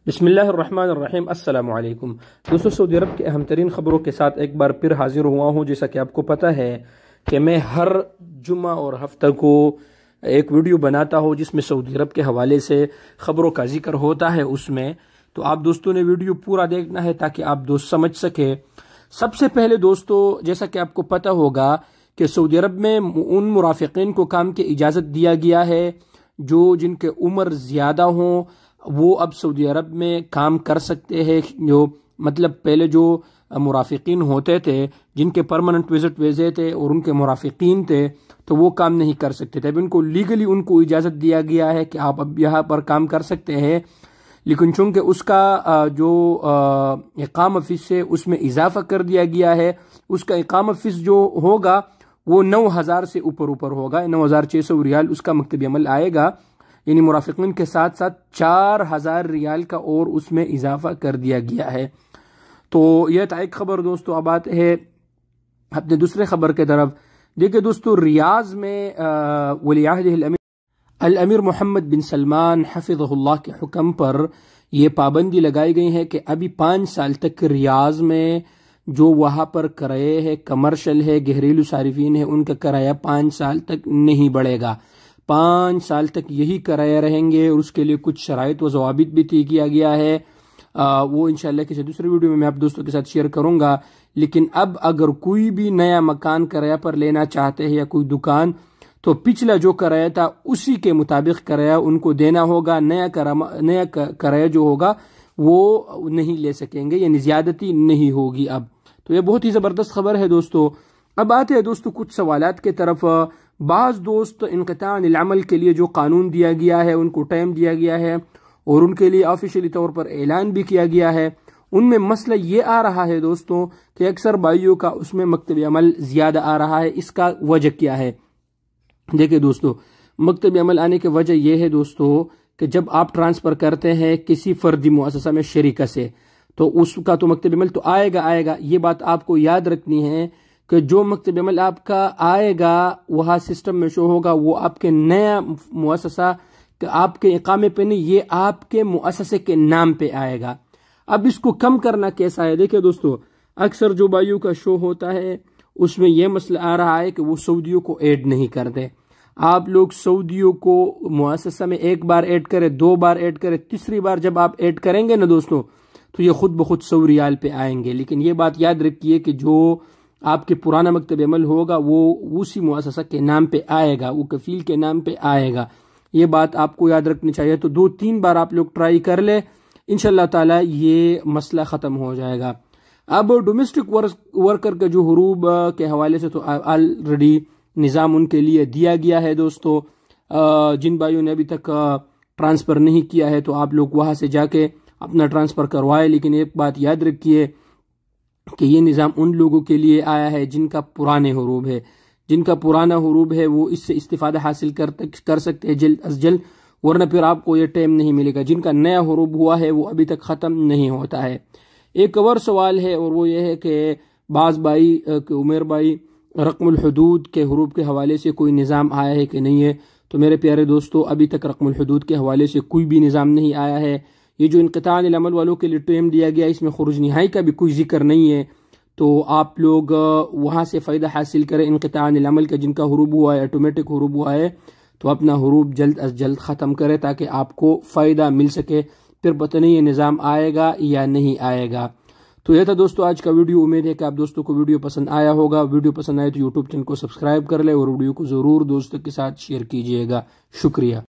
بسم اللہ الرحمن الرحیم۔ السلام علیکم دوستو، سعودی عرب کے اہم ترین خبروں کے ساتھ ایک بار پھر حاضر ہوا ہوں۔ جیسا کہ آپ کو پتہ ہے کہ میں ہر جمعہ اور ہفتہ کو ایک ویڈیو بناتا ہوں جس میں سعودی عرب کے حوالے سے خبروں کا ذکر ہوتا ہے۔ اس میں تو آپ دوستوں نے ویڈیو پورا دیکھنا ہے تاکہ آپ دوست سمجھ سکے۔ سب سے پہلے دوستو، جیسا کہ آپ کو پتہ ہوگا کہ سعودی عرب میں ان مرافقین کو کام کی اجازت دیا گیا ہے جن کے عمر زیادہ ہوں، وہ اب سعودی عرب میں کام کر سکتے ہیں۔ جو مطلب پہلے جو مرافقین ہوتے تھے جن کے پرماننٹ وزٹ ویزے تھے اور ان کے مرافقین تھے تو وہ کام نہیں کر سکتے تھے۔ اب ان کو لیگلی ان کو اجازت دیا گیا ہے کہ آپ اب یہاں پر کام کر سکتے ہیں، لیکن چونکہ اس کا جو اقامہ فیس ہے اس میں اضافہ کر دیا گیا ہے۔ اس کا اقامہ فیس جو ہوگا وہ 9,000 سے اوپر ہوگا، 9,600 ریال اس کا مکتبی عمل آئے گا، یعنی مرافقین کے ساتھ ساتھ 4,000 ریال کا اور اس میں اضافہ کر دیا گیا ہے۔ تو یہ تھا ایک خبر دوستو۔ اب آتے ہیں اپنے دوسرے خبر کے طرف۔ دیکھیں دوستو، ریاض میں ولی عہد الامیر محمد بن سلمان حفظہ اللہ کے حکم پر یہ پابندی لگائی گئی ہے کہ ابھی 5 سال تک ریاض میں جو وہاں پر کرایہ ہے، کمرشل ہے، گھریلو صارفین ہے، ان کا کرایہ 5 سال تک نہیں بڑھے گا۔ 5 سال تک یہی کرایہ رہیں گے، اور اس کے لیے کچھ شرائط و ضوابط بھی طے کیا گیا ہے۔ وہ انشاءاللہ کسی دوسرے ویڈیو میں آپ دوستوں کے ساتھ شیئر کروں گا۔ لیکن اب اگر کوئی بھی نیا مکان کرایہ پر لینا چاہتے ہیں یا کوئی دکان، تو پچھلا جو کرایہ تھا اسی کے مطابق کرایہ ان کو دینا ہوگا۔ نیا کرایہ جو ہوگا وہ نہیں لے سکیں گے، یعنی زیادتی نہیں ہوگی اب۔ تو یہ بہت ہی زبردست خبر ہے دوستو۔ اب آتے ہیں دوستو کچھ سوالات کے طرف۔ بعض دوست انقطاع عن العمل کے لیے جو قانون دیا گیا ہے، ان کو ٹائم دیا گیا ہے اور ان کے لیے آفیشیلی طور پر اعلان بھی کیا گیا ہے، ان میں مسئلہ یہ آ رہا ہے دوستوں کہ اکثر بھائیوں کا اس میں مکتبی عمل زیادہ آ رہا ہے۔ اس کا وجہ کیا ہے؟ دیکھیں دوستو، مکتبی عمل آنے کی وجہ یہ ہے دوستو کہ جب آپ ٹرانسفر کرتے ہیں کسی فردی مؤسسہ میں شریکہ سے، تو اس کا تو مکتبی عمل تو آئے گا۔ یہ بات آپ کو یاد رکھنی ہے کہ جو مکتبی عمل آپ کا آئے گا وہاں سسٹم میں شو ہوگا، وہ آپ کے نیا مؤسسہ آپ کے اقامے پہ نہیں، یہ آپ کے مؤسسے کے نام پہ آئے گا۔ اب اس کو کم کرنا کیسا ہے؟ دیکھیں دوستو، اکثر جو بھائیوں کا شو ہوتا ہے اس میں یہ مسئلہ آ رہا ہے کہ وہ سعودیوں کو ایڈ نہیں کرتے۔ آپ لوگ سعودیوں کو مؤسسہ میں ایک بار ایڈ کریں، 2 بار ایڈ کریں، تیسری بار جب آپ ایڈ کریں گے نا دوستو تو یہ خود بخود 100 ریال پہ آئیں گے۔ لیکن یہ بات یاد رکھیے کہ جو آپ کے پرانا مکتب عمل ہوگا وہ اسی مؤسسہ کے نام پہ آئے گا، وہ کفیل کے نام پہ آئے گا۔ یہ بات آپ کو یاد رکھنی چاہیے۔ تو 2-3 بار آپ لوگ ٹرائی کر لیں، انشاءاللہ تعالی یہ مسئلہ ختم ہو جائے گا۔ اب ڈومیسٹک ورکر کے جو حروب کے حوالے سے تو آلریڈی نظام ان کے لیے دیا گیا ہے دوستو۔ جن بھائیوں نے ابھی تک ٹرانسفر نہیں کیا ہے تو آپ لوگ وہاں سے جا کے اپنا ٹرانسفر کروائے۔ لیکن ایک بات یاد رکھیے کہ یہ نظام ان لوگوں کے لیے آیا ہے جن کا پرانے حروب ہے۔ جن کا پرانا حروب ہے وہ اس سے استفادہ حاصل کر سکتے ہیں جلد از جلد، ورنہ پھر آپ کو یہ ٹائم نہیں ملے گا۔ جن کا نیا حروب ہوا ہے وہ ابھی تک ختم نہیں ہوتا ہے۔ ایک اور سوال ہے اور وہ یہ ہے کہ بعض بھائی عمر بھائی رقم الحدود کے حروب کے حوالے سے کوئی نظام آیا ہے کہ نہیں ہے؟ تو میرے پیارے دوستو، ابھی تک رقم الحدود کے حوالے سے کوئی بھی نظام نہیں آیا ہے۔ یہ جو انقطاع عن العمل والوں کے لیے ٹائم دیا گیا، اس میں خروج نہائی کا بھی کوئی ذکر نہیں ہے۔ تو آپ لوگ وہاں سے فائدہ حاصل کریں انقطاع عن العمل کا، جن کا حروب ہوا ہے، آٹومیٹک حروب ہوا ہے، تو اپنا حروب جلد از جلد ختم کرے تاکہ آپ کو فائدہ مل سکے۔ پھر پتہ نہیں یہ نظام آئے گا یا نہیں آئے گا۔ تو یہ تھا دوستو آج کا ویڈیو۔ امید ہے کہ آپ دوستوں کو ویڈیو پسند آیا ہوگا۔ ویڈیو پسند آئے تو یوٹیوب چینل کو سبسکرائب کر لیں اور ویڈیو کو ضرور دوستوں کے ساتھ شیئر کیجیے گا۔ شکریہ۔